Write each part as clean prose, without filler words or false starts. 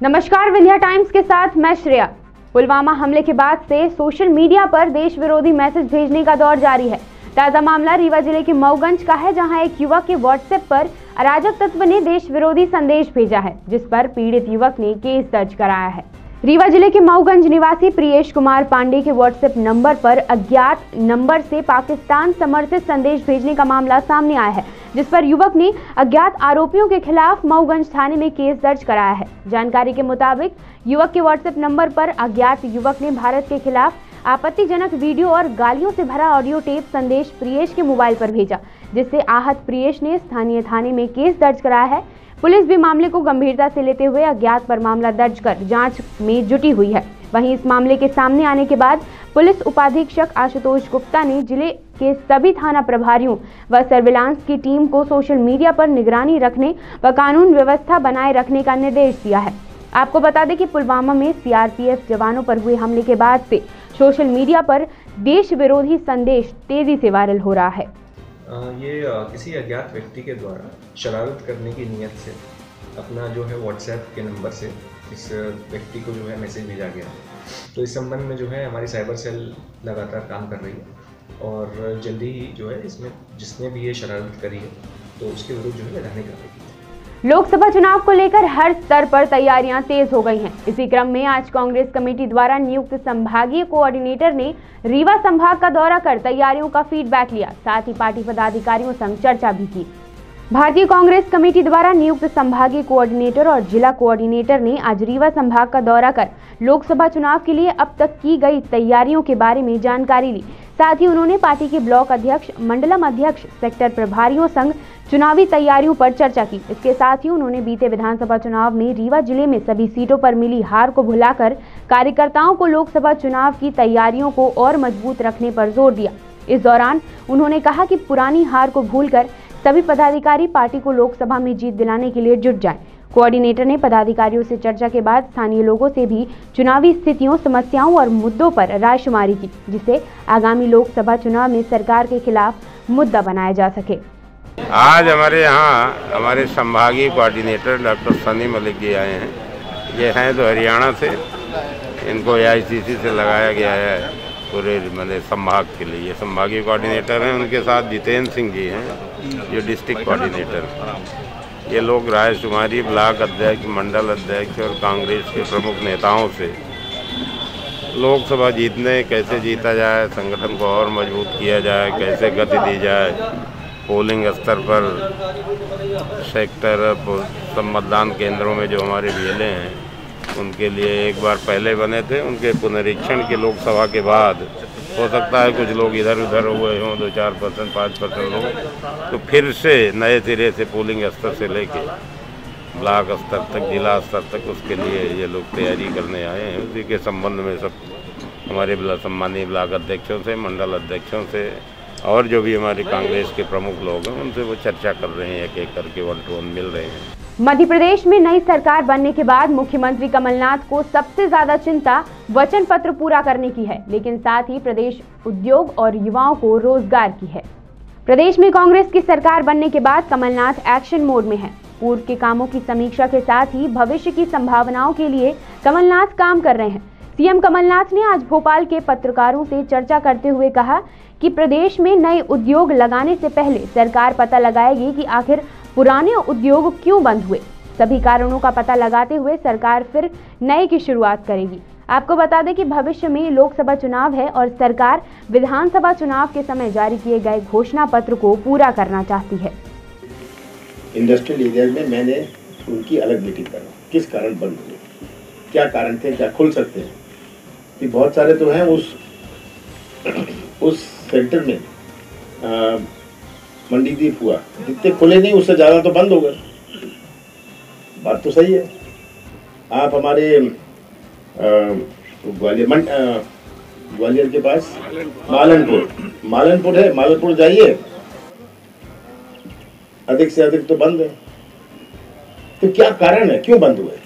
नमस्कार, विंध्या टाइम्स के साथ मैं श्रेया। पुलवामा हमले के बाद से सोशल मीडिया पर देश विरोधी मैसेज भेजने का दौर जारी है। ताजा मामला रीवा जिले के मऊगंज का है, जहां एक युवक के व्हाट्सएप पर अराजक तत्व ने देश विरोधी संदेश भेजा है, जिस पर पीड़ित युवक ने केस दर्ज कराया है। रीवा जिले के मऊगंज निवासी प्रियेश कुमार पांडे के व्हाट्सएप नंबर पर अज्ञात नंबर से पाकिस्तान समर्थित संदेश भेजने का मामला सामने आया है, जिस पर युवक ने अज्ञात आरोपियों के खिलाफ मऊगंज थाने में केस दर्ज कराया है। जानकारी के मुताबिक युवक के व्हाट्सएप नंबर पर अज्ञात युवक ने भारत के खिलाफ आपत्तिजनक वीडियो और गालियों से भरा ऑडियो टेप संदेश प्रियेश के मोबाइल पर भेजा, जिससे आहत प्रियेश ने स्थानीय थाने में केस दर्ज कराया है। पुलिस भी मामले को गंभीरता से लेते हुए अज्ञात पर मामला दर्ज कर जांच में जुटी हुई है। वहीं इस मामले के सामने आने के बाद पुलिस उपाधीक्षक आशुतोष गुप्ता ने जिले के सभी थाना प्रभारियों व सर्विलांस की टीम को सोशल मीडिया पर निगरानी रखने व कानून व्यवस्था बनाए रखने का निर्देश दिया है। आपको बता दें कि पुलवामा में सीआरपीएफ जवानों पर हुए हमले के बाद से सोशल मीडिया पर देश विरोधी संदेश तेजी से वायरल हो रहा है। ये किसी अज्ञात व्यक्ति के द्वारा शरारत करने की नीयत से अपना जो है व्हाट्सएप के नंबर से इस व्यक्ति को जो है मैसेज भेजा गया। तो इस संबंध में जो है हमारी साइबर सेल लगातार काम कर रही है और जल्दी ही जो है इसमें जिसने भी ये शरारत करी है तो उसके विरुद्ध जो है कार्रवाई करेगी। लोकसभा चुनाव को लेकर हर स्तर पर तैयारियां तेज हो गई हैं। इसी क्रम में आज कांग्रेस कमेटी द्वारा नियुक्त संभागीय कोऑर्डिनेटर ने रीवा संभाग का दौरा कर तैयारियों का फीडबैक लिया, साथ ही पार्टी पदाधिकारियों संग चर्चा भी की। भारतीय कांग्रेस कमेटी द्वारा नियुक्त संभागीय कोऑर्डिनेटर और जिला कोऑर्डिनेटर ने आज रीवा संभाग का दौरा कर लोकसभा चुनाव के लिए अब तक की गई तैयारियों के बारे में जानकारी ली। साथ ही उन्होंने पार्टी के ब्लॉक अध्यक्ष, मंडलम अध्यक्ष, सेक्टर प्रभारियों संग चुनावी तैयारियों पर चर्चा की। इसके साथ ही उन्होंने बीते विधानसभा चुनाव में रीवा जिले में सभी सीटों पर मिली हार को भुलाकर कार्यकर्ताओं को लोकसभा चुनाव की तैयारियों को और मजबूत रखने पर जोर दिया। इस दौरान उन्होंने कहा कि पुरानी हार को भूलकर सभी पदाधिकारी पार्टी को लोकसभा में जीत दिलाने के लिए जुट जाएं। कोऑर्डिनेटर ने पदाधिकारियों से चर्चा के बाद स्थानीय लोगों से भी चुनावी स्थितियों, समस्याओं और मुद्दों पर रायशुमारी की, जिससे आगामी लोकसभा चुनाव में सरकार के खिलाफ मुद्दा बनाया जा सके। आज हमारे यहाँ हमारे संभागीय कोऑर्डिनेटर डॉक्टर सनी मलिक जी आए हैं। ये हैं तो हरियाणा से, इनको AICC से लगाया गया है पूरे मतलब संभाग के लिए। ये संभागीय कोऑर्डिनेटर हैं। उनके साथ जितेंद्र सिंह जी हैं जो डिस्ट्रिक्ट कोऑर्डिनेटर। ये लोग रायशुमारी, ब्लॉक अध्यक्ष, मंडल अध्यक्ष और कांग्रेस के प्रमुख नेताओं से लोकसभा जीतने, कैसे जीता जाए, संगठन को और मजबूत किया जाए, कैसे गति दी जाए, पोलिंग स्तर पर सेक्टर सब मतदान केंद्रों में जो हमारे VLA हैं उनके लिए एक बार पहले बने थे, उनके पुनरीक्षण के लोकसभा के बाद हो सकता है कुछ लोग इधर उधर हुए हों, 2-4%, 5% लोग, तो फिर से नए सिरे से पोलिंग स्तर से लेके ब्लॉक स्तर तक, जिला स्तर तक उसके लिए ये लोग तैयारी करने आए हैं। उसी के संबंध में सब हमारे सम्मानीय ब्लॉक अध्यक्षों से, मंडल अध्यक्षों से और जो भी हमारे कांग्रेस के प्रमुख लोग हैं उनसे वो चर्चा कर रहे हैं, एक एक करके 1 to 1 मिल रहे हैं। मध्य प्रदेश में नई सरकार बनने के बाद मुख्यमंत्री कमलनाथ को सबसे ज्यादा चिंता वचन पत्र पूरा करने की है, लेकिन साथ ही प्रदेश उद्योग और युवाओं को रोजगार की है। प्रदेश में कांग्रेस की सरकार बनने के बाद कमलनाथ एक्शन मोड में है। पूर्व के कामों की समीक्षा के साथ ही भविष्य की संभावनाओं के लिए कमलनाथ काम कर रहे हैं। सीएम कमलनाथ ने आज भोपाल के पत्रकारों से चर्चा करते हुए कहा कि प्रदेश में नए उद्योग लगाने से पहले सरकार पता लगाएगी कि आखिर पुराने उद्योग क्यों बंद हुए। सभी कारणों का पता लगाते हुए सरकार फिर नए की शुरुआत करेगी। आपको बता दें कि भविष्य में लोकसभा चुनाव है और सरकार विधानसभा चुनाव के समय जारी किए गए घोषणा पत्र को पूरा करना चाहती है। इंडस्ट्रियल एरिया में मैंने उनकी अलग मीटिंग करा, किस कारण बंद हुए, क्या कारण थे, क्या खुल सकते हैं। कि बहुत सारे तो हैं उस सेक्टर में मंडीदीप हुआ, जितने खुले नहीं उससे ज़्यादा तो बंद हो गए। बात तो सही है। आप हमारे ग्वालियर के पास मालनपुर है, मालनपुर जाइए, अधिक से अधिक तो बंद है। तो क्या कारण है, क्यों बंद हुए?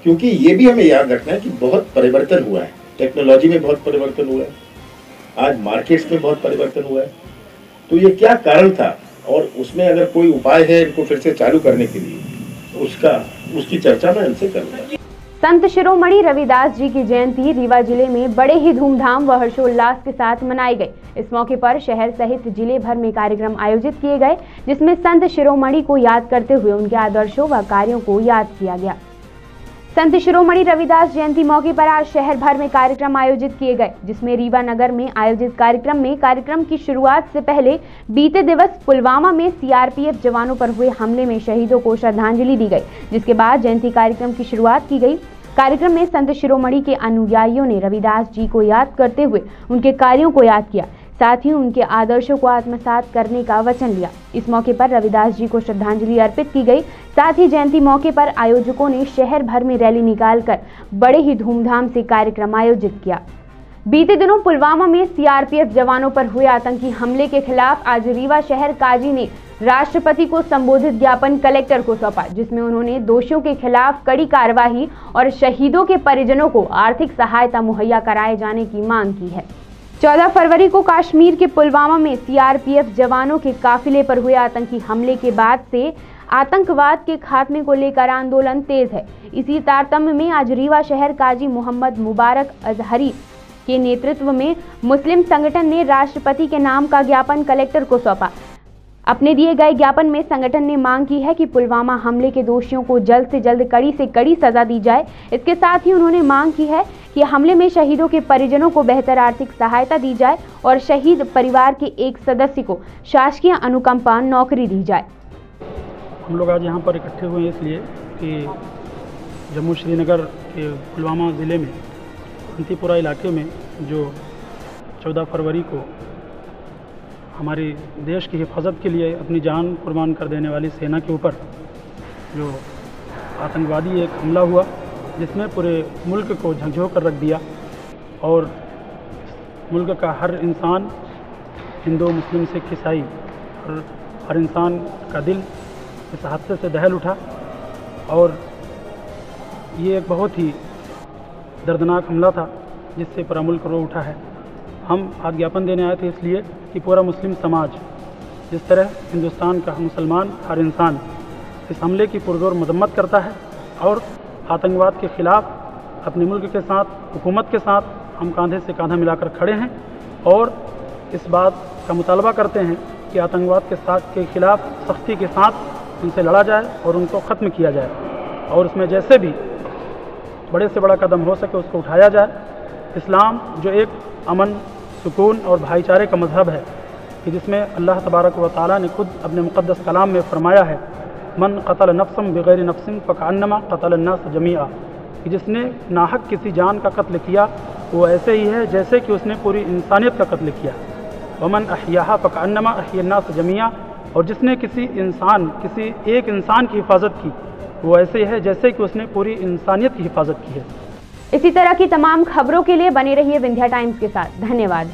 क्योंकि ये भी हमें याद रखना है कि बहुत परिवर्तन हुआ है, टेक्नोलॉजी में बहुत परिवर्तन हुआ है, आज मार्केट्स में बहुत परिवर्तन हुआ है। तो ये क्या कारण था और उसमें अगर कोई उपाय है इनको फिर से चालू करने के लिए, उसकी चर्चा मैं इनसे करूँगा। संत शिरोमणि रविदास जी की जयंती रीवा जिले में बड़े ही धूमधाम व हर्षोल्लास के साथ मनाई गई। इस मौके पर शहर सहित जिले भर में कार्यक्रम आयोजित किए गए, जिसमें संत शिरोमणि को याद करते हुए उनके आदर्शों व कार्यों को याद किया गया। संत शिरोमणि रविदास जयंती मौके पर आज शहर भर में कार्यक्रम आयोजित किए गए, जिसमें रीवा नगर में आयोजित कार्यक्रम की शुरुआत से पहले बीते दिवस पुलवामा में सीआरपीएफ जवानों पर हुए हमले में शहीदों को श्रद्धांजलि दी गई, जिसके बाद जयंती कार्यक्रम की शुरुआत की गई। कार्यक्रम में संत शिरोमणि के अनुयायियों ने रविदास जी को याद करते हुए उनके कार्यों को याद किया, साथ ही उनके आदर्शों को आत्मसात करने का वचन लिया। इस मौके पर रविदास जी को श्रद्धांजलि अर्पित की गई। साथ ही जयंती मौके पर आयोजकों ने शहर भर में रैली निकालकर बड़े ही धूमधाम से कार्यक्रम आयोजित किया। बीते दिनों पुलवामा में सीआरपीएफ जवानों पर हुए आतंकी हमले के खिलाफ आज रीवा शहर काजी ने राष्ट्रपति को संबोधित ज्ञापन कलेक्टर को सौंपा, जिसमें उन्होंने दोषियों के खिलाफ कड़ी कार्रवाई और शहीदों के परिजनों को आर्थिक सहायता मुहैया कराए जाने की मांग की है। 14 फरवरी को कश्मीर के पुलवामा में सीआरपीएफ जवानों के काफिले पर हुए आतंकी हमले के बाद से आतंकवाद के खात्मे को लेकर आंदोलन तेज है। इसी तारतम्य में आज रीवा शहर काजी मोहम्मद मुबारक अजहरी के नेतृत्व में मुस्लिम संगठन ने राष्ट्रपति के नाम का ज्ञापन कलेक्टर को सौंपा। अपने दिए गए ज्ञापन में संगठन ने मांग की है कि पुलवामा हमले के दोषियों को जल्द से जल्द कड़ी से कड़ी सजा दी जाए। इसके साथ ही उन्होंने मांग की है कि हमले में शहीदों के परिजनों को बेहतर आर्थिक सहायता दी जाए और शहीद परिवार के एक सदस्य को शासकीय अनुकंपा नौकरी दी जाए। हम लोग आज यहाँ पर इकट्ठे हुए हैं इसलिए कि जम्मू श्रीनगर के पुलवामा ज़िले में अंतीपुरा इलाके में जो 14 फरवरी को हमारे देश की हिफाजत के लिए अपनी जान कुर्बान कर देने वाली सेना के ऊपर जो आतंकवादी एक हमला हुआ, जिसमें पूरे मुल्क को झकझोर कर रख दिया और मुल्क का हर इंसान, हिंदू मुस्लिम सिख ईसाई, हर इंसान का दिल इस हादसे से दहल उठा और ये एक बहुत ही दर्दनाक हमला था जिससे पूरा मुल्क रो उठा है। हम आज ज्ञापन देने आए थे इसलिए कि पूरा मुस्लिम समाज, जिस तरह हिंदुस्तान का मुसलमान हर इंसान इस हमले की पुरजोर मजम्मत करता है और आतंकवाद के ख़िलाफ़ अपने मुल्क के साथ, हुकूमत के साथ हम कंधे से कंधा मिलाकर खड़े हैं और इस बात का मुतालबा करते हैं कि आतंकवाद के ख़िलाफ़ सख्ती के साथ उनसे लड़ा जाए और उनको ख़त्म किया जाए और उसमें जैसे भी बड़े से बड़ा कदम हो सके उसको उठाया जाए। इस्लाम जो एक अमन, सुकून और भाईचारे का मज़हब है कि जिसमें अल्लाह तबारक व तआला ने खुद अपने मुक़द्दस कलाम में फरमाया है, मन क़तल नफ्सम बिग़ैर नफ्सिन फ़कअन्नमा क़तल अन्नास जमीआ, कि जिसने नाहक किसी जान का कत्ल किया वो ऐसे ही है जैसे कि उसने पूरी इंसानियत का कत्ल किया। वमन अहयाहा फ़कअन्नमा अहया अन्नास जमीआ, और जिसने किसी एक इंसान की हिफाजत की वो ऐसे है जैसे कि उसने पूरी इंसानियत की हिफाजत की है। इसी तरह की तमाम खबरों के लिए बने रहिए विंध्या टाइम्स के साथ। धन्यवाद।